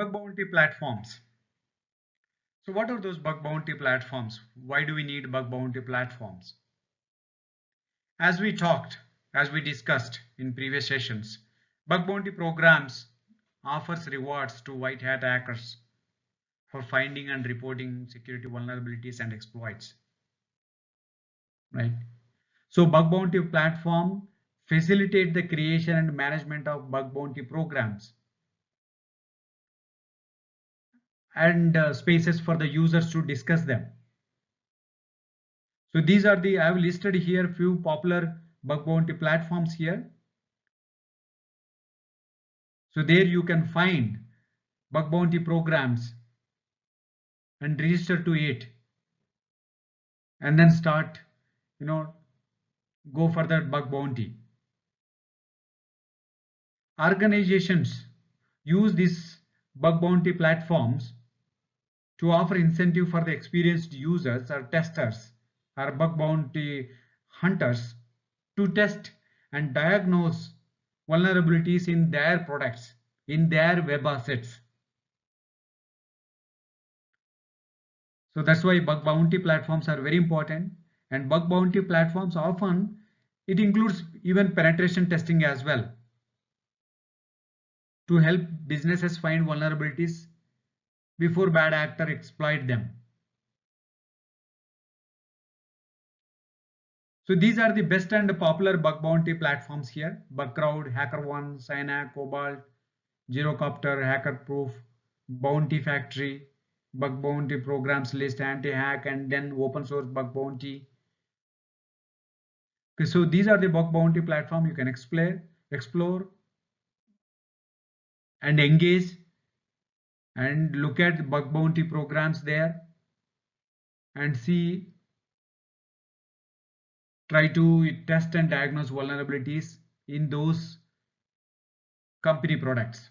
Bug bounty platforms. So what are those bug bounty platforms? Why do we need bug bounty platforms? As we discussed in previous sessions, bug bounty programs offers rewards to white hat hackers for finding and reporting security vulnerabilities and exploits, right? So bug bounty platform facilitate the creation and management of bug bounty programs and spaces for the users to discuss them. So these are I have listed here few popular bug bounty platforms here. So there you can find bug bounty programs and register to it, and then start, go for that bug bounty. Organizations use these bug bounty platforms to offer incentive for the experienced users or testers or bug bounty hunters to test and diagnose vulnerabilities in their products, in their web assets. So that's why bug bounty platforms are very important, and bug bounty platforms often it includes even penetration testing as well to help businesses find vulnerabilities before bad actors exploit them. So these are the best and popular bug bounty platforms here: Bugcrowd, HackerOne, Cynac, Cobalt, Girocopter, HackerProof, Bounty Factory, Bug Bounty Programs List, Anti-Hack, and then open source bug bounty. Okay, so these are the bug bounty platform you can explore and engage and look at bug bounty programs there and see, try to test and diagnose vulnerabilities in those company products.